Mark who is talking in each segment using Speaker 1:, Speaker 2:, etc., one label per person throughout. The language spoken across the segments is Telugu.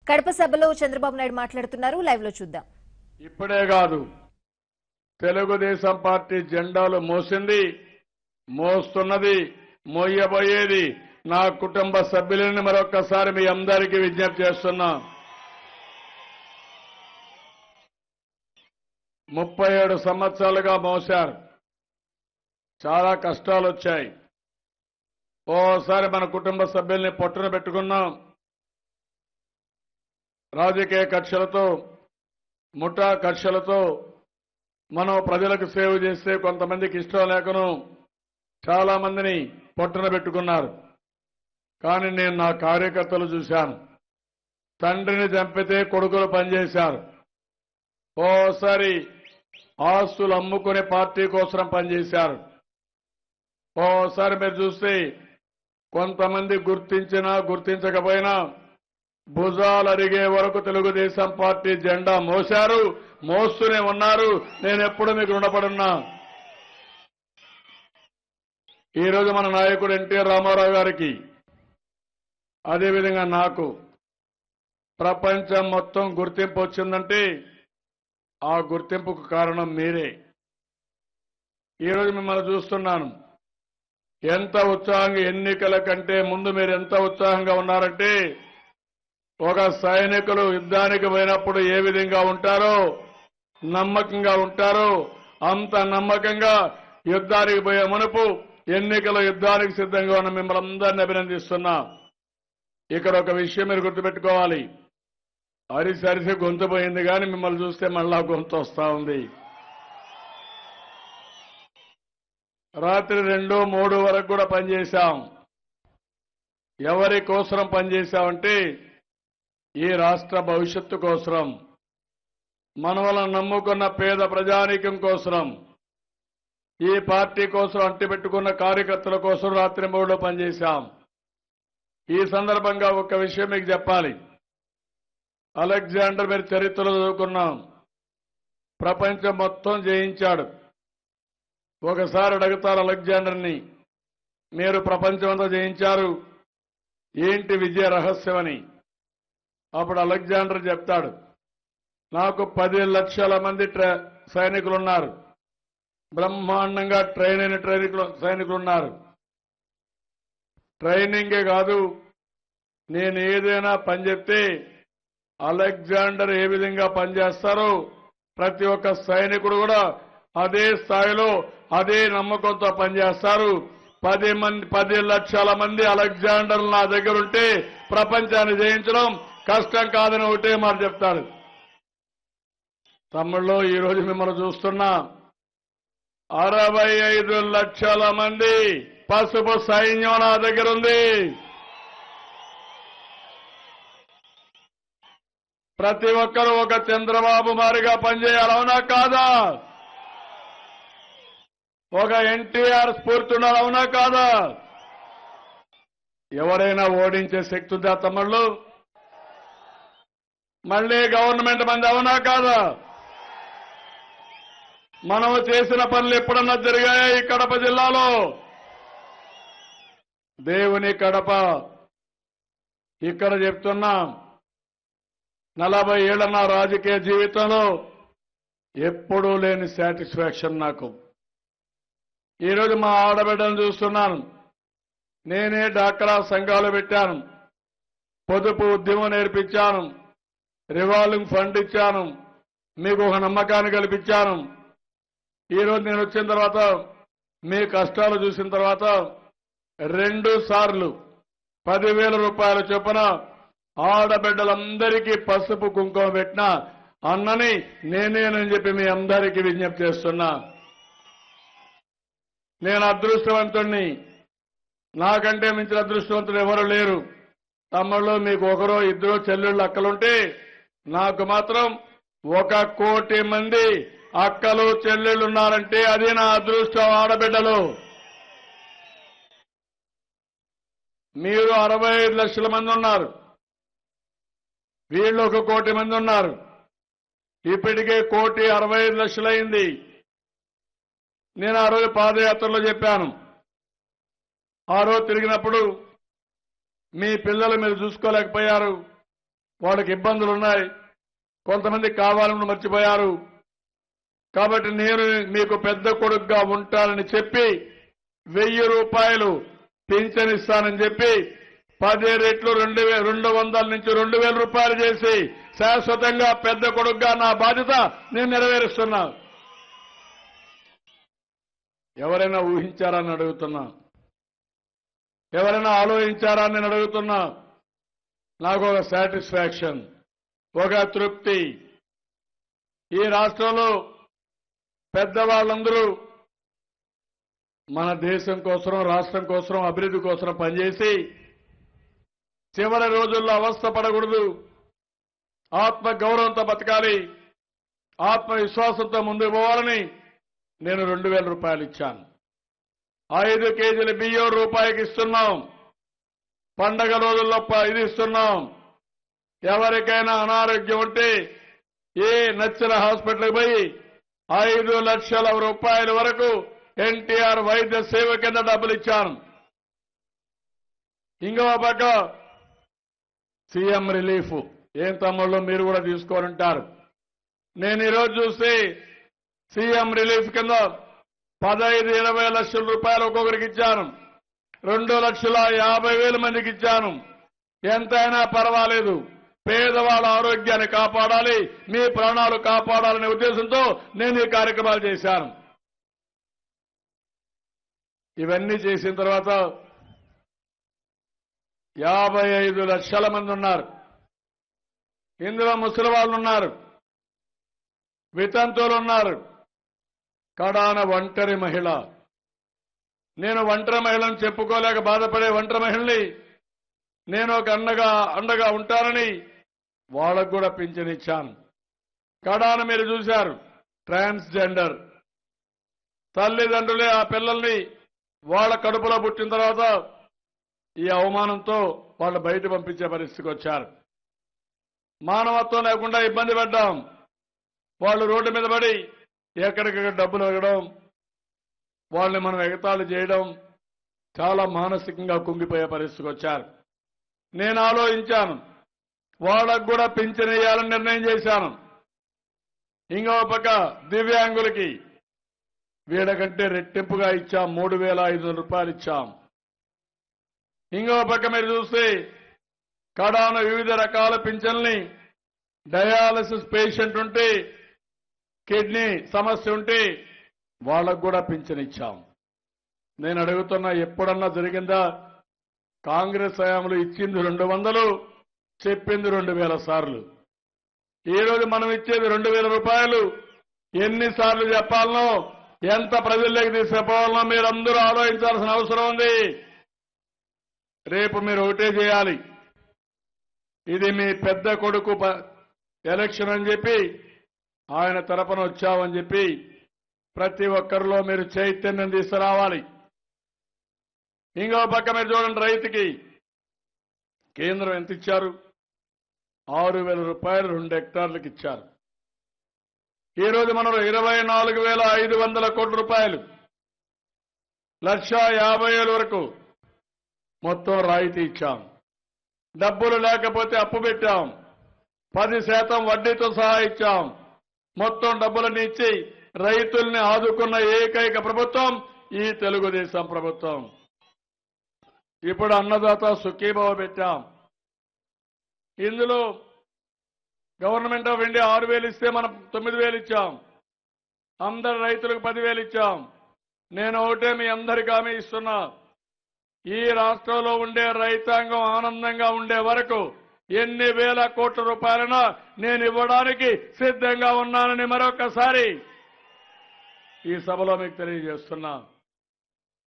Speaker 1: కడప సభలో చంద్రబాబు నాయుడు మాట్లాడుతున్నారు. లైవ్ లో చూద్దాం.
Speaker 2: ఇప్పుడే కాదు, తెలుగుదేశం పార్టీ జెండాలు మోసింది, మోస్తున్నది, మోయబోయేది నా కుటుంబ సభ్యులని మరొక్కసారి మీ అందరికీ విజ్ఞప్తి చేస్తున్నా. 37 సంవత్సరాలుగా మోశారు. చాలా కష్టాలు వచ్చాయి. ఓసారి మన కుటుంబ సభ్యుల్ని పొట్టున పెట్టుకున్నాం. రాజకీయ కక్షలతో, ముఠా కక్షలతో మనం ప్రజలకు సేవ చేస్తే కొంతమందికి ఇష్టం లేకను చాలా మందిని పొట్టున పెట్టుకున్నారు. కానీ నేను నా కార్యకర్తలు చూశాను. తండ్రిని చంపితే కొడుకులు పనిచేశారు. ఓసారి ఆస్తులు అమ్ముకునే పార్టీ కోసం పనిచేశారు. ఓసారి మీరు చూస్తే కొంతమంది గుర్తించినా గుర్తించకపోయినా భుజాలు అరిగే వరకు తెలుగుదేశం పార్టీ జెండా మోశారు, మోస్తూనే ఉన్నారు. నేను ఎప్పుడు మీకు రుణపడున్నా. ఈరోజు మన నాయకుడు ఎన్టీఆర్ రామారావు గారికి, అదేవిధంగా నాకు ప్రపంచం మొత్తం గుర్తింపు వచ్చిందంటే ఆ గుర్తింపుకు కారణం మీరే. ఈరోజు మిమ్మల్ని చూస్తున్నాను. ఎంత ఉత్సాహంగా, ఎన్నికల కంటే ముందు మీరు ఎంత ఉత్సాహంగా ఉన్నారంటే, ఒక సైనికులు యుద్ధానికి పోయినప్పుడు ఏ విధంగా ఉంటారో, నమ్మకంగా ఉంటారో, అంత నమ్మకంగా యుద్ధానికి పోయే మునుపు ఎన్నికల యుద్ధానికి సిద్ధంగా ఉన్న మిమ్మల్ని అందరినీ అభినందిస్తున్నా. ఇక్కడ ఒక విషయం మీరు గుర్తుపెట్టుకోవాలి. అరిసి గొంతు పోయింది, కానీ మిమ్మల్ని చూస్తే మళ్ళా గొంతు వస్తా ఉంది. రాత్రి 2, 3 వరకు కూడా పనిచేశాం. ఎవరి కోసం పనిచేశామంటే ఈ రాష్ట్ర భవిష్యత్తు కోసం, మన వల్ల నమ్ముకున్న పేద ప్రజానీకం కోసం, ఈ పార్టీ కోసం అంటిపెట్టుకున్న కార్యకర్తల కోసం రాత్రి 3 పనిచేశాం. ఈ సందర్భంగా ఒక విషయం మీకు చెప్పాలి. అలెగ్జాండర్ మీరు చరిత్రలో చదువుకున్నాం. ప్రపంచం మొత్తం జయించాడు. ఒకసారి అడుగుతారు అలెగ్జాండర్ని, మీరు ప్రపంచమంతా జయించారు, ఏంటి విజయ రహస్యమని. అప్పుడు అలెగ్జాండర్ చెప్తాడు, నాకు 10 లక్షల మంది సైనికులున్నారు, బ్రహ్మాండంగా ట్రైన్ అయిన సైనికులున్నారు. ట్రైనింగే కాదు, నేను ఏదైనా పని చెప్తే అలెగ్జాండర్ ఏ విధంగా పనిచేస్తారో ప్రతి ఒక్క సైనికుడు కూడా అదే స్థాయిలో, అదే నమ్మకంతో పనిచేస్తారు. 10 లక్షల మంది అలెగ్జాండర్ నా దగ్గర ఉంటే ప్రపంచాన్ని జయించడం కష్టం కాదని ఒకటే మాట చెప్తాడు. తమ్ముళ్ళు, ఈరోజు మిమ్మల్ని చూస్తున్నా. 65 లక్షల మంది పసుపు సైన్యం నా దగ్గర ఉంది. ప్రతి ఒక్కరూ ఒక చంద్రబాబు మారిగా పనిచేయాలి, అవునా కాదా? ఒక ఎన్టీఆర్ స్ఫూర్తి ఉండాలి, అవునా కాదా? ఎవరైనా ఓడించే శక్తి ఉందా తమ్ముళ్ళు? మళ్లీ గవర్నమెంట్ మంది, అవునా కాదా? మనం చేసిన పనులు ఎప్పుడన్నా జరిగాయా ఈ కడప జిల్లాలో? దేవుని కడప. ఇక్కడ చెప్తున్నాం, 40 ఏళ్ల నా రాజకీయ జీవితంలో ఎప్పుడూ లేని సాటిస్ఫాక్షన్ నాకు. ఈరోజు మా ఆడబిడ్డను చూస్తున్నాను. నేనే డాక్రా సంఘాలు పెట్టాను, పొదుపు ఉద్యమం నేర్పించాను, రివాల్వింగ్ ఫండ్ ఇచ్చాను, మీకు ఒక నమ్మకాన్ని కల్పించాను. ఈరోజు నేను వచ్చిన తర్వాత, మీ కష్టాలు చూసిన తర్వాత 2 సార్లు 10,000 రూపాయల చొప్పున ఆడబిడ్డలందరికీ పసుపు కుంకుమ పెట్టిన అన్నని నేనేనని చెప్పి మీ అందరికీ విజ్ఞప్తి చేస్తున్నా. నేను అదృష్టవంతుణ్ణి. నాకంటే మించిన అదృష్టవంతుడు ఎవరు లేరు. తమ్ముళ్ళు, మీకు 1, 2 చెల్లెళ్ళు, అక్కలుంటే నాకు మాత్రం 1 కోటి మంది అక్కలు చెల్లెళ్ళు ఉన్నారంటే అది నా అదృష్టం. ఆడబిడ్డలు మీరు 65 లక్షల మంది ఉన్నారు, వీళ్ళు 1 కోటి మంది ఉన్నారు. ఇప్పటికే 1,65 లక్షలైంది. నేను ఆ రోజు పాదయాత్రలో చెప్పాను, ఆ రోజు తిరిగినప్పుడు మీ పిల్లలు మీరు చూసుకోలేకపోయారు, వాళ్ళకి ఇబ్బందులు ఉన్నాయి, కొంతమంది కావాలని మర్చిపోయారు. కాబట్టి నేను మీకు పెద్ద కొడుకుగా ఉంటానని చెప్పి 1000 రూపాయలు పింఛన్ ఇస్తానని చెప్పి 10 రెట్లు 200 నుంచి 2000 రూపాయలు చేసి శాశ్వతంగా పెద్ద కొడుకుగా నా బాధ్యత నేను నెరవేరుస్తున్నా. ఎవరైనా ఊహించారని అడుగుతున్నా, ఎవరైనా ఆలోచించారా అని నేను అడుగుతున్నా. నాకు ఒక సాటిస్ఫాక్షన్, ఒక తృప్తి. ఈ రాష్ట్రంలో పెద్దవాళ్ళందరూ మన దేశం కోసం, రాష్ట్రం కోసం, అభివృద్ధి కోసం పనిచేసి చివరి రోజుల్లో అవస్థ పడకూడదు, ఆత్మ గౌరవంతో బతకాలి, ఆత్మవిశ్వాసంతో ముందుకు పోవాలని నేను 2000 రూపాయలు ఇచ్చాను. 5 కేజీల బియ్యం రూపాయికి ఇస్తున్నాం. పండగ రోజుల్లో ఇది ఇస్తున్నాం. ఎవరికైనా అనారోగ్యం ఉంటే ఏ నచ్చిన హాస్పిటల్కి పోయి 5 లక్షల రూపాయల వరకు ఎన్టీఆర్ వైద్య సేవ కింద డబ్బులు ఇచ్చాను. ఇంకో పక్క సీఎం రిలీఫ్ ఏం తమ్ముళ్ళు మీరు కూడా తీసుకోనుంటారు. నేను ఈరోజు చూస్తే సీఎం రిలీఫ్ కింద 15-20 లక్షల రూపాయలు ఒక్కొక్కరికి ఇచ్చాను. 2,50,000 మందికి ఇచ్చాను. ఎంతైనా పర్వాలేదు, పేదవాళ్ళ ఆరోగ్యాన్ని కాపాడాలి, మీ ప్రాణాలు కాపాడాలనే ఉద్దేశంతో నేను ఈ కార్యక్రమాలు చేశాను. ఇవన్నీ చేసిన తర్వాత 55 లక్షల మంది ఉన్నారు. ఇందులో ముసలి వాళ్ళు ఉన్నారు, వితంతువులు ఉన్నారు, కడాన ఒంటరి మహిళ. నేను ఒంటరి మహిళను చెప్పుకోలేక బాధపడే ఒంటరి మహిళని నేను ఒక అండగా ఉంటానని వాళ్ళకు కూడా పింఛన్ ఇచ్చాను. కడాన మీరు చూశారు, ట్రాన్స్జెండర్ తల్లిదండ్రులే ఆ పిల్లల్ని వాళ్ళ కడుపులో పుట్టిన తర్వాత ఈ అవమానంతో వాళ్ళు బయట పంపించే పరిస్థితికి వచ్చారు. మానవత్వం లేకుండా ఇబ్బంది పడ్డాం. వాళ్ళు రోడ్డు మీద పడి ఎక్కడికక్కడ డబ్బులు అడగడం, వాళ్ళని మనం ఎగతాళి చేయడం, చాలా మానసికంగా కుంగిపోయే పరిస్థితికి వచ్చారు. నేను ఆలోచించాను, వాళ్ళకు కూడా పింఛన్ వేయాలని నిర్ణయం చేశాను. ఇంకో పక్క దివ్యాంగులకి వీళ్ళకంటే రెట్టింపుగా ఇచ్చాం, 3,500 రూపాయలు ఇచ్చాం. ఇంకో పక్క మీరు చూస్తే కడాన వివిధ రకాల పింఛన్లని, డయాలసిస్ పేషెంట్ ఉంటే, కిడ్నీ సమస్య ఉంటే వాళ్ళకు కూడా పింఛన్ ఇచ్చాం. నేను అడుగుతున్నా, ఎప్పుడన్నా జరిగిందా? కాంగ్రెస్ హయాంలో ఇచ్చింది 200, చెప్పింది 2,000 సార్లు. ఈరోజు మనం ఇచ్చేది 2,000 రూపాయలు. ఎన్నిసార్లు చెప్పాలనో, ఎంత ప్రజల్లోకి తీసుకుపోవాలనో మీరందరూ ఆలోచించాల్సిన అవసరం ఉంది. రేపు మీరు ఒకటే చేయాలి, ఇది మీ పెద్ద కొడుకు ఎలక్షన్ అని చెప్పి ఆయన తరపున వచ్చామని చెప్పి ప్రతి ఒక్కరిలో మీరు చైతన్యం తీసుకురావాలి. ఇంకో పక్క మీరు చూడండి, రైతుకి కేంద్రం ఎంత ఇచ్చారు? 6,000 రూపాయలు 2 హెక్టార్లకు ఇచ్చారు. ఈరోజు మనం 24,500 కోట్ల రూపాయలు, 1,50,000 వరకు మొత్తం రాయితీ ఇచ్చాం. డబ్బులు లేకపోతే అప్పు పెట్టాం, 10% వడ్డీతో సహా ఇచ్చాం. మొత్తం డబ్బులన్నీ ఇచ్చి రైతుల్ని ఆదుకున్న ఏకైక ప్రభుత్వం ఈ తెలుగుదేశం ప్రభుత్వం. ఇప్పుడు అన్నదాత సుఖీభవ పెట్టాం. ఇందులో గవర్నమెంట్ ఆఫ్ ఇండియా 6,000 ఇస్తే మనం 9,000 ఇచ్చాం. అందరు రైతులకు 10,000 ఇచ్చాం. నేను ఒకటే మీ అందరికీ హామీ ఇస్తున్నా, ఈ రాష్ట్రంలో ఉండే రైతాంగం ఆనందంగా ఉండే వరకు ఎన్ని వేల కోట్ల రూపాయలైనా నేను ఇవ్వడానికి సిద్ధంగా ఉన్నానని మరొకసారి ఈ సభలో మీకు తెలియజేస్తున్నా.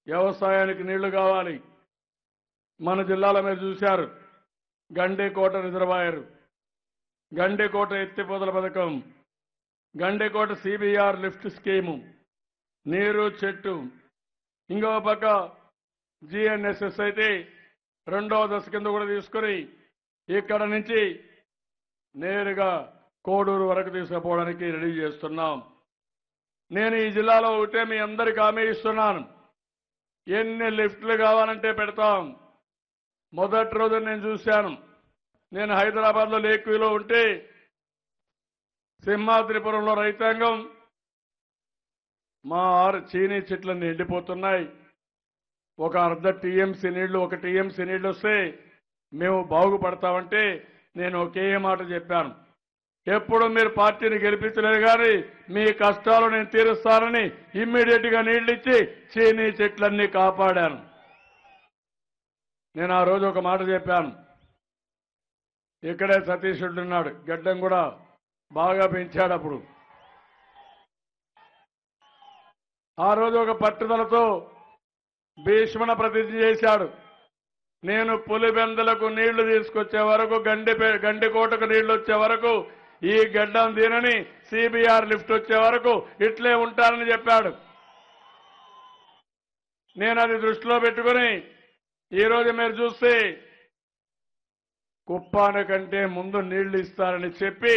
Speaker 2: వ్యవసాయానికి నీళ్లు కావాలి. మన జిల్లాలో మీరు చూశారు, గండికోట రిజర్వాయర్, గండికోట ఎత్తిపోతల పథకం, గండికోట సిబిఆర్ లిఫ్ట్ స్కీము, నీరు చెట్టు. ఇంకో పక్క జిఎన్ఎస్ఎస్ అయితే 2వ దశ కింద కూడా తీసుకుని ఇక్కడ నుంచి నేరుగా కోడూరు వరకు తీసుకుపోవడానికి రెడీ చేస్తున్నాం. నేను ఈ జిల్లాలో ఒకటే మీ అందరికీ హామీ ఇస్తున్నాను, ఎన్ని లిఫ్ట్లు కావాలంటే పెడతాం. మొదటి రోజు నేను చూశాను, నేను హైదరాబాద్లో లేక్వ్యూలో ఉంటే సింహాద్రిపురంలో రైతాంగం మా చీనీ చెట్లన్నీ ఎండిపోతున్నాయి. ఒక అర్ధ టీఎంసీ నీళ్లు, ఒక టీఎంసీ నీళ్లు వస్తే మేము బాగుపడతామంటే నేను ఒకే మాట చెప్పాను. ఎప్పుడు మీరు పార్టీని గెలిపించలేదు కానీ మీ కష్టాలు నేను తీరుస్తానని ఇమ్మీడియట్ గా నీళ్లు ఇచ్చి చీనీ చెట్లన్నీ కాపాడాను. నేను ఆ రోజు ఒక మాట చెప్పాను. ఇక్కడే సతీష్ ఉన్నాడు, గడ్డం కూడా బాగా పెంచాడు. అప్పుడు ఆ రోజు ఒక పట్టుదలతో భీష్మణ ప్రతిజ్ఞ చేశాడు. నేను పులిబెందలకు నీళ్లు తీసుకొచ్చే వరకు, గండికోటకు నీళ్లు వచ్చే వరకు, ఈ గడ్డం దీనని సిబిఆర్ లిఫ్ట్ వచ్చే వరకు ఇట్లే ఉంటానని చెప్పాడు. నేను అది దృష్టిలో పెట్టుకుని ఈరోజు మీరు చూస్తే కుప్పానికంటే ముందు నీళ్లు ఇస్తారని చెప్పి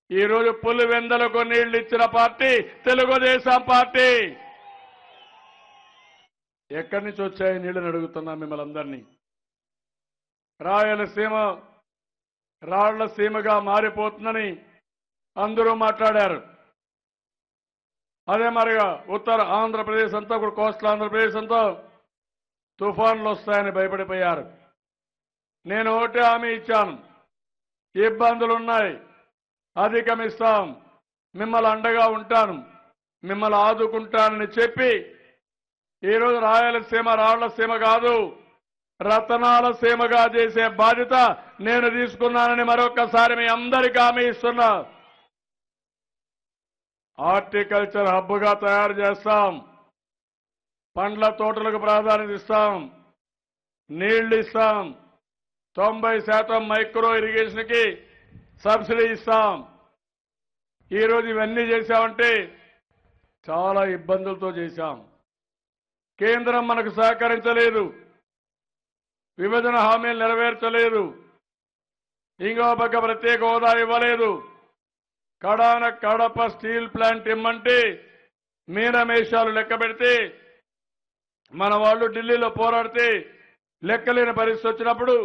Speaker 2: ఈరోజు పులివెందలకు నీళ్లు ఇచ్చిన పార్టీ తెలుగుదేశం పార్టీ. ఎక్కడి నుంచి వచ్చాయి నీళ్లను అడుగుతున్నా మిమ్మల్ని అందరినీ. రాయలసీమ రాళ్ల సీమగా మారిపోతుందని అందరూ మాట్లాడారు. అదే మరిగా ఉత్తర ఆంధ్రప్రదేశ్ అంతా కూడా, కోస్టల్ ఆంధ్రప్రదేశ్ అంతా తుఫాన్లు వస్తాయని భయపడిపోయారు. నేను ఒకటే హామీ ఇచ్చాను, ఇబ్బందులున్నాయి, అధిగమిస్తాం, మిమ్మల్ని అండగా ఉంటాను, మిమ్మల్ని ఆదుకుంటానని చెప్పి ఈరోజు రాయలసీమ రాళ్ల సీమ కాదు, రతనాల సీమగా చేసే బాధ్యత నేను తీసుకున్నానని మరొకసారి మీ అందరికీ హామీ ఇస్తున్నా. హార్టికల్చర్ హబ్గా తయారు చేస్తాం, పండ్ల తోటలకు ప్రాధాన్యత ఇస్తాం, నీళ్లు ఇస్తాం, 90% మైక్రో ఇరిగేషన్కి సబ్సిడీ ఇస్తాం. ఈరోజు ఇవన్నీ చేశామంటే చాలా ఇబ్బందులతో చేశాం. కేంద్రం మనకు సహకరించలేదు, విభజన హామీలు నెరవేర్చలేదు, ఇంకో పక్క ప్రత్యేక హోదా ఇవ్వలేదు. కడప స్టీల్ ప్లాంట్ ఇమ్మంటే మీనమేషాలు లెక్క పెడితే మన వాళ్ళు ఢిల్లీలో పోరాడితే లెక్కలేని పరిస్థితి వచ్చినప్పుడు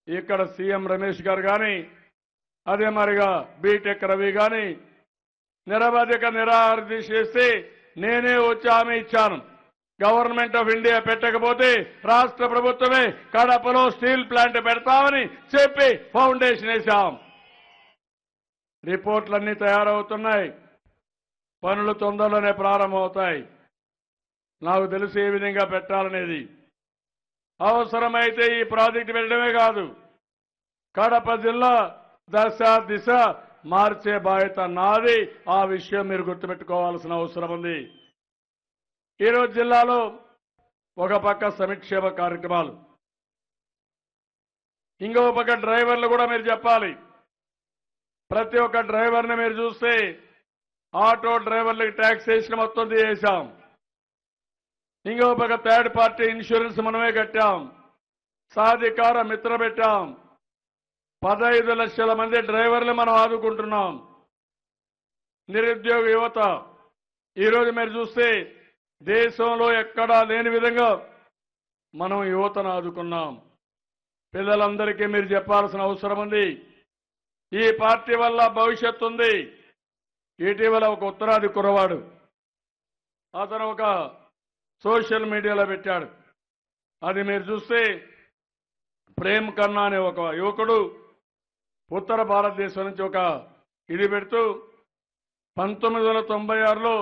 Speaker 2: ఇక్కడ సీఎం రమేష్ గారు కానీ, అదే మరిగా బీటెక్ రవి కానీ నిరవధిక నిరాహార దీక్ష చేస్తే నేనే వచ్చి హామీ ఇచ్చాను. గవర్నమెంట్ ఆఫ్ ఇండియా పెట్టకపోతే రాష్ట్ర ప్రభుత్వమే కడపలో స్టీల్ ప్లాంట్ పెడతామని చెప్పి ఫౌండేషన్ వేశాం. రిపోర్ట్లన్నీ తయారవుతున్నాయి, పనులు తొందరలోనే ప్రారంభమవుతాయి. నాకు తెలిసి ఏ విధంగా పెట్టాలనేది. అవసరమైతే ఈ ప్రాజెక్టు పెట్టడమే కాదు, కడప జిల్లా దశ దిశ మార్చే బాధ్యత నాది. ఆ విషయం మీరు గుర్తుపెట్టుకోవాల్సిన అవసరం ఉంది. ఈరోజు జిల్లాలో ఒక పక్క సంక్షేమ కార్యక్రమాలు, ఇంకో పక్క డ్రైవర్లు కూడా మీరు చెప్పాలి. ప్రతి ఒక్క డ్రైవర్ని మీరు చూస్తే ఆటో డ్రైవర్లకి ట్యాక్సేషన్ మొత్తం తీసేశాం. ఇంకో పక్క థర్డ్ పార్టీ ఇన్సూరెన్స్ మనమే కట్టాం, సాధికార మిత్ర పెట్టాం. 15 లక్షల మంది డ్రైవర్లు మనం ఆదుకుంటున్నాం. నిరుద్యోగ యువత ఈరోజు మీరు చూస్తే దేశంలో ఎక్కడా లేని విధంగా మనం యువతను ఆదుకున్నాం. పిల్లలందరికీ మీరు చెప్పాల్సిన అవసరం ఉంది. ఈ పార్టీ వల్ల భవిష్యత్తు ఉంది. ఇటీవల ఒక ఉత్తరాది కుర్రవాడు అతను ఒక సోషల్ మీడియాలో పెట్టాడు. అది మీరు చూస్తే ప్రేమ్ కన్నా అనే ఒక యువకుడు ఉత్తర భారతదేశం నుంచి ఒక ఇది పెడుతూ 1996లో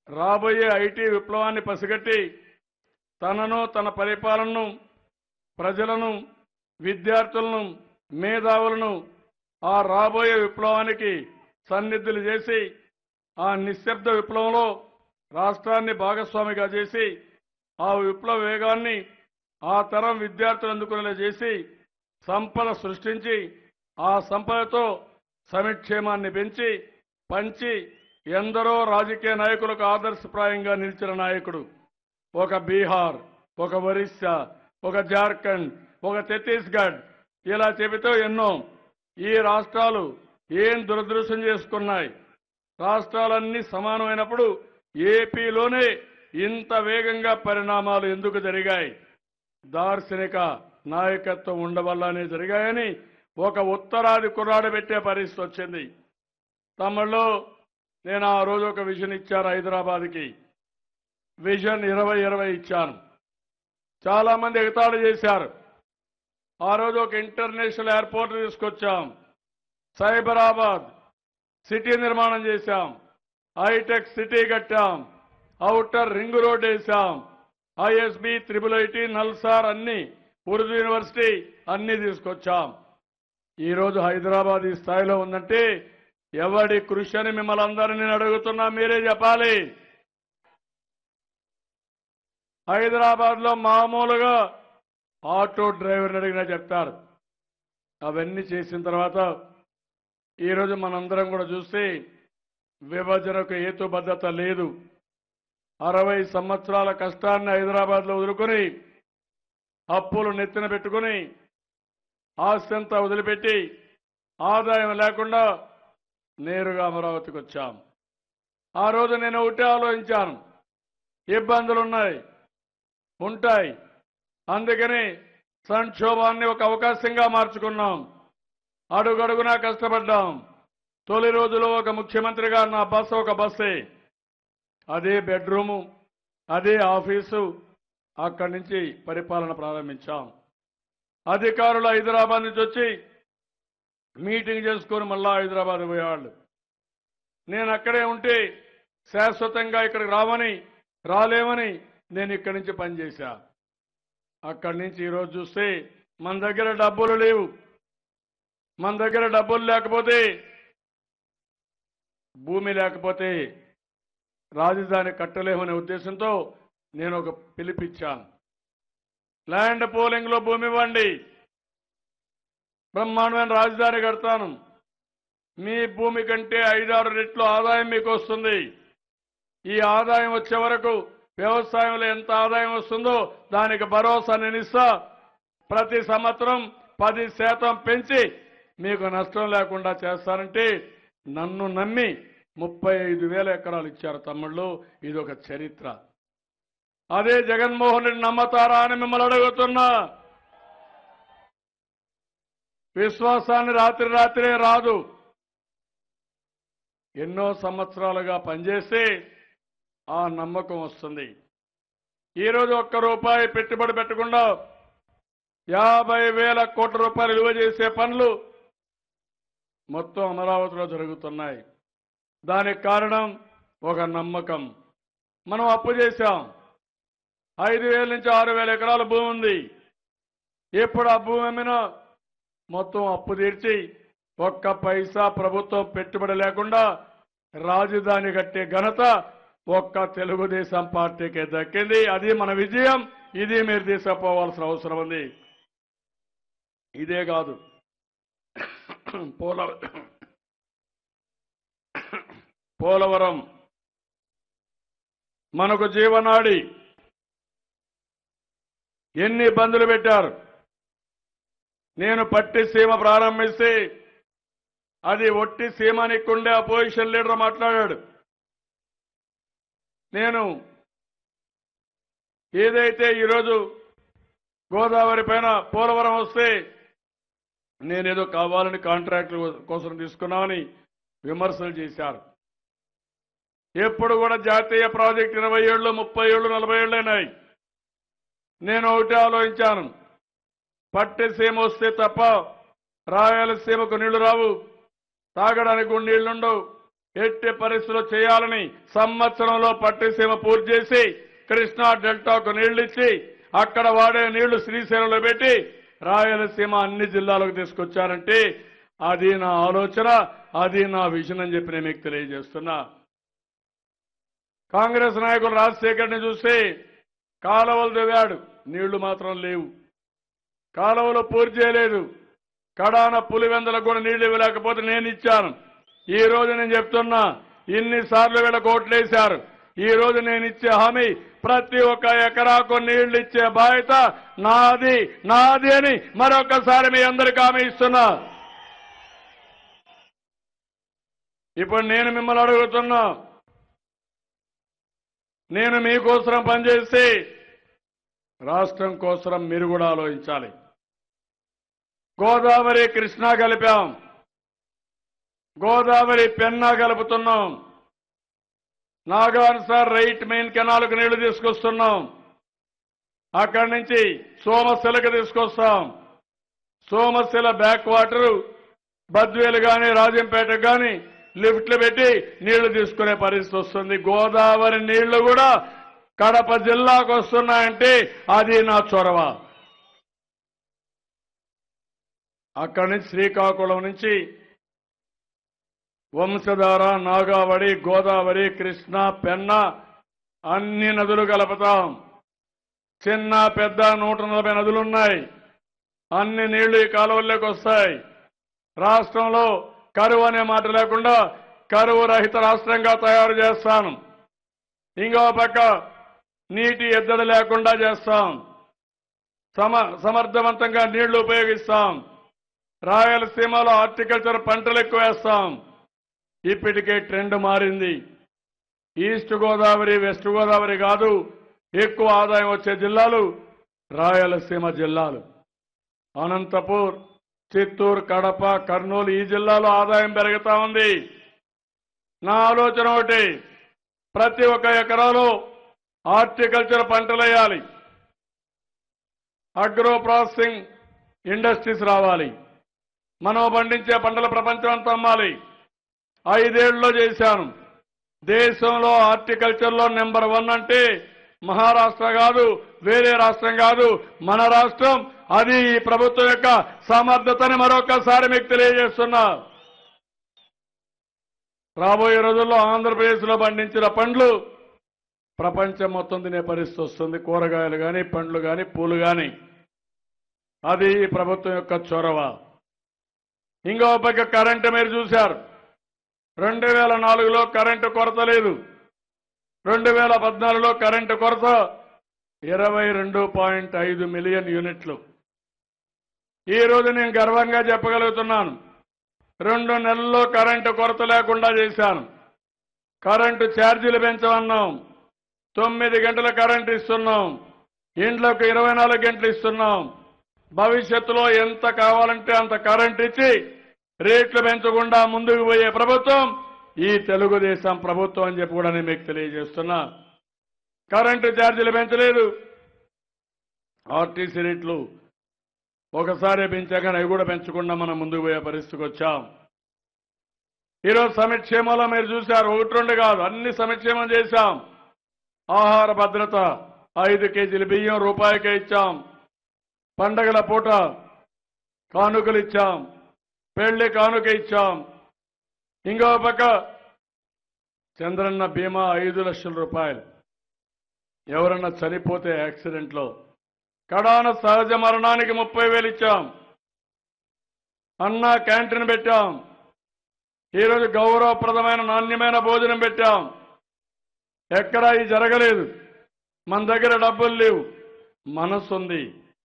Speaker 2: రాబోయే ఐటీ విప్లవాన్ని పసిగట్టి తనను, తన పరిపాలనను, ప్రజలను, విద్యార్థులను, మేధావులను ఆ రాబోయే విప్లవానికి సన్నిధులు చేసి ఆ నిశ్శబ్ద విప్లవంలో రాష్ట్రాన్ని భాగస్వామిగా చేసి ఆ విప్లవ వేగాన్ని ఆ తరం విద్యార్థులు అందుకునేలా చేసి సంపద సృష్టించి ఆ సంపదతో సంక్షేమాన్ని పెంచి పంచి ఎందరో రాజకీయ నాయకులకు ఆదర్శప్రాయంగా నిలిచిన నాయకుడు. ఒక బీహార్, ఒక ఒరిస్సా, ఒక జార్ఖండ్, ఒక ఛత్తీస్గఢ్ ఇలా చెబితే ఎన్నో. ఈ రాష్ట్రాలు ఏం దురదృష్టం చేసుకున్నాయి. రాష్ట్రాలన్నీ సమానమైనప్పుడు ఏపీలోనే ఇంత వేగంగా పరిణామాలు ఎందుకు జరిగాయి? దార్శనిక నాయకత్వం ఉండవల్లనే జరిగాయని ఒక ఉత్తరాది కుర్రాడు పెట్టే పరిస్థితి వచ్చింది. తమిళ్లో నేను ఆ రోజు ఒక విజన్ ఇచ్చాను, హైదరాబాద్కి విజన్ 2020 ఇచ్చాను. చాలా మంది ఎగతాళి చేశారు. ఆ రోజు ఒక ఇంటర్నేషనల్ ఎయిర్పోర్ట్ తీసుకొచ్చాం, సైబరాబాద్ సిటీ నిర్మాణం చేశాం, హైటెక్ సిటీ కట్టాం, ఔటర్ రింగ్ రోడ్ వేశాం, ఐఎస్బి, IIIT, నల్సార్ అన్ని, ఉర్దూ యూనివర్సిటీ అన్ని తీసుకొచ్చాం. ఈరోజు హైదరాబాద్ ఈ స్థాయిలో ఉందంటే ఎవడి కృషి అని మిమ్మల్ని అందరినీ నేను అడుగుతున్నా, మీరే చెప్పాలి. హైదరాబాద్ లో మామూలుగా ఆటో డ్రైవర్ని అడిగినా చెప్తారు. అవన్నీ చేసిన తర్వాత ఈరోజు మనందరం కూడా చూస్తే విభజనకు హేతుబద్ధత లేదు. 60 సంవత్సరాల కష్టాన్ని హైదరాబాద్ లో వదులుకొని అప్పులు నెత్తిన పెట్టుకుని ఆస్తి అంతా వదిలిపెట్టి ఆదాయం లేకుండా నేరుగా అమరావతికి వచ్చాం. ఆ రోజు నేను ఒకటే ఆలోచించాను, ఇబ్బందులున్నాయి, ఉంటాయి, అందుకని సంక్షోభాన్ని ఒక అవకాశంగా మార్చుకున్నాం. అడుగడుగునా కష్టపడ్డాం. తొలి రోజులో ఒక ముఖ్యమంత్రిగా నా బస్సు ఒక బస్సే, అదే బెడ్రూము, అదే ఆఫీసు. అక్కడి నుంచి పరిపాలన ప్రారంభించాం. అధికారులు హైదరాబాద్ నుంచి వచ్చి మీటింగ్ చేసుకొని మళ్ళా హైదరాబాద్ పోయేవాళ్ళు. నేను అక్కడే ఉంటే శాశ్వతంగా ఇక్కడికి రాలేమని నేను ఇక్కడి నుంచి పనిచేశా. అక్కడి నుంచి ఈరోజు చూస్తే మన దగ్గర డబ్బులు లేవు. మన దగ్గర డబ్బులు లేకపోతే, భూమి లేకపోతే రాజధాని కట్టలేమనే ఉద్దేశంతో నేను ఒక పిలిపిచ్చాను. ల్యాండ్ పోలింగ్ లో భూమి ఇవ్వండి, బ్రహ్మాండమైన రాజధాని కడతాను. మీ భూమి కంటే 5-6 రెట్లు ఆదాయం మీకు వస్తుంది. ఈ ఆదాయం వచ్చే వరకు వ్యవసాయంలో ఎంత ఆదాయం వస్తుందో దానికి భరోసా నేను ఇస్తా. ప్రతి సంవత్సరం 10% పెంచి మీకు నష్టం లేకుండా చేస్తానంటే నన్ను నమ్మి 35,000 ఎకరాలు ఇచ్చారు తమ్ముళ్ళు. ఇది ఒక చరిత్ర. అదే జగన్మోహన్ రెడ్డి నమ్మతారా అని మిమ్మల్ని అడుగుతున్నా. విశ్వాసాన్ని రాత్రే రాదు. ఎన్నో సంవత్సరాలుగా పనిచేస్తే ఆ నమ్మకం వస్తుంది. ఈరోజు ₹1 పెట్టుబడి పెట్టకుండా 50,000 కోట్ల రూపాయలు విలువ చేసే పనులు మొత్తం అమరావతిలో జరుగుతున్నాయి. దానికి కారణం ఒక నమ్మకం. మనం అప్పు చేశాం. 5,000 నుంచి 6,000 ఎకరాల భూమి ఉంది. ఎప్పుడు ఆ భూమి అమ్మినా మొత్తం అప్పు తీర్చి ఒక్క పైసా ప్రభుత్వం పెట్టుబడి లేకుండా రాజధాని కట్టే ఘనత ఒక్క తెలుగుదేశం పార్టీకే దక్కింది. అది మన విజయం. ఇది మీరు తీసుకుపోవాల్సిన అవసరం ఉంది. ఇదే కాదు, పోలవరం మనకు జీవనాడి. ఎన్ని ఇబ్బందులు పెట్టారు. నేను పట్టి సీమ ప్రారంభిస్తే అది ఒట్టి సీమానికుండే అపోజిషన్ లీడర్ మాట్లాడాడు. నేను ఏదైతే ఈరోజు గోదావరి పైన పోలవరం వస్తే నేనేదో కావాలని కాంట్రాక్టుల కోసం తీసుకున్నామని విమర్శలు చేశారు. ఎప్పుడు కూడా జాతీయ ప్రాజెక్టు 20 ఏళ్ళు, 30 ఏళ్ళు, 40 ఏళ్ళు అయినాయి. నేను ఒకటి ఆలోచించాను, పట్టిసీమ వస్తే తప్ప రాయలసీమకు నీళ్లు రావు, తాగడానికి కూడా నీళ్లుండవు. ఎట్టి పరిస్థితుల్లో చేయాలని సంవత్సరంలో పట్టిసీమ పూర్తి చేసి కృష్ణా డెల్టాకు నీళ్లు ఇచ్చి అక్కడ వాడే నీళ్లు శ్రీశైలంలో పెట్టి రాయలసీమ అన్ని జిల్లాలకు తీసుకొచ్చారంటే అది నా ఆలోచన, అది నా విజన్ అని చెప్పి నేను మీకు తెలియజేస్తున్నా. కాంగ్రెస్ నాయకులు రాజశేఖర్ని చూస్తే కాలువలు దిగాడు, నీళ్లు మాత్రం లేవు. కాలువలు పూర్తి చేయలేదు. కడాన పులివెందులకు కూడా నీళ్లు ఇవ్వలేకపోతే నేను ఇచ్చాను. ఈ రోజు నేను చెప్తున్నా, ఇన్నిసార్లు వీళ్ళకి ఓట్లేశారు. ఈ రోజు నేను ఇచ్చే హామీ ప్రతి ఒక్క ఎకరాకు నీళ్లు ఇచ్చే బాధ్యత నాది అని మరొకసారి మీ అందరికీ హామీ ఇస్తున్నా. ఇప్పుడు నేను మిమ్మల్ని అడుగుతున్నా, నేను మీకోసం పనిచేస్తే రాష్ట్రం కోసం మీరు కూడా ఆలోచించాలి. గోదావరి కృష్ణా కలిపాం, గోదావరి పెన్నా కలుపుతున్నాం, నాగార్జున రైట్ మెయిన్ కెనాల్కు నీళ్లు తీసుకొస్తున్నాం, అక్కడి నుంచి సోమశిలకు తీసుకొస్తాం, సోమశిల బ్యాక్ వాటర్ బద్వేలు కానీ రాజంపేటకు కానీ లిఫ్ట్లు పెట్టి నీళ్లు తీసుకునే పరిస్థితి వస్తుంది. గోదావరి నీళ్లు కూడా కడప జిల్లాకు వస్తున్నాయంటే అది నా చొరవ. అక్కడి నుంచి శ్రీకాకుళం నుంచి వంశధార, నాగావళి, గోదావరి, కృష్ణ, పెన్నా అన్ని నదులు కలుపుతాం. చిన్న పెద్ద 140 నదులున్నాయి. అన్ని నీళ్లు ఈ కాలువల్లోకి వస్తాయి. రాష్ట్రంలో కరువు అనే మాట లేకుండా కరువు రహిత రాష్ట్రంగా తయారు చేస్తాను. ఇంకో పక్క నీటి ఎద్దడి లేకుండా చేస్తాం. సమర్థవంతంగా నీళ్లు ఉపయోగిస్తాం. రాయలసీమలో హార్టికల్చర్ పంటలు ఎక్కువ వేస్తాం. ఇప్పటికే ట్రెండ్ మారింది. ఈస్ట్ గోదావరి, వెస్ట్ గోదావరి కాదు, ఎక్కువ ఆదాయం వచ్చే జిల్లాలు రాయలసీమ జిల్లాలు. అనంతపూర్, చిత్తూరు, కడప, కర్నూలు ఈ జిల్లాలో ఆదాయం పెరుగుతా ఉంది. నా ఆలోచన ఒకటి, ప్రతి ఒక్క ఎకరాలో హార్టికల్చర్ పంటలు వేయాలి. అగ్రో ప్రాసెసింగ్ ఇండస్ట్రీస్ రావాలి. మనం పండించే పంటల ప్రపంచం అంతా అమ్మాలి. 5 ఏళ్లలో చేశాను. దేశంలో హార్టికల్చర్లో నెంబర్ 1 అంటే మహారాష్ట్ర కాదు, వేరే రాష్ట్రం కాదు, మన రాష్ట్రం. అది ఈ ప్రభుత్వం యొక్క సమర్థతని మరొకసారి మీకు తెలియజేస్తున్నా. రాబోయే రోజుల్లో ఆంధ్రప్రదేశ్లో పండించిన పండ్లు ప్రపంచం మొత్తం తినే పరిస్థితి వస్తుంది. కూరగాయలు కానీ, పండ్లు కానీ, పూలు కానీ. అది ఈ ప్రభుత్వం యొక్క చొరవ. ఇంకో పక్క కరెంటు మీరు చూశారు. 2004లో కరెంటు కొరత లేదు. 2014లో కరెంటు కొరత 22.5 మిలియన్ యూనిట్లు. ఈ రోజు నేను గర్వంగా చెప్పగలుగుతున్నాను, 2 నెలల్లో కరెంటు కొరత లేకుండా చేశాను. కరెంటు ఛార్జీలు పెంచమన్నాం. 9 గంటల కరెంటు ఇస్తున్నాం. ఇండ్లకు 24 గంటలు ఇస్తున్నాం. భవిష్యత్తులో ఎంత కావాలంటే అంత కరెంటు ఇచ్చి రేట్లు పెంచకుండా ముందుకు పోయే ప్రభుత్వం ఈ తెలుగుదేశం ప్రభుత్వం అని చెప్పి కూడా నేను మీకు తెలియజేస్తున్నా. కరెంటు ఛార్జీలు పెంచలేదు. ఆర్టీసీ రేట్లు ఒకసారి పెంచాక అవి కూడా పెంచకుండా మనం ముందుకు పోయే పరిస్థితికి వచ్చాం. ఈరోజు సంక్షేమంలో మీరు చూశారు, 1-2 కాదు, అన్ని సంక్షేమం చేశాం. ఆహార భద్రత, 5 కేజీల బియ్యం రూపాయికే ఇచ్చాం. పండగల పూట కానుకలు ఇచ్చాం. పెళ్లి కానుక ఇచ్చాం. ఇంకో పక్క చంద్రన్న బీమా 5 లక్షల రూపాయలు. ఎవరన్నా చనిపోతే యాక్సిడెంట్లో కడాన సహజ మరణానికి 30,000 ఇచ్చాం. అన్నా క్యాంటీన్ పెట్టాం. ఈరోజు గౌరవప్రదమైన నాణ్యమైన భోజనం పెట్టాం. ఎక్కడా ఇది జరగలేదు. మన దగ్గర డబ్బులు లేవు, మనసు ఉంది.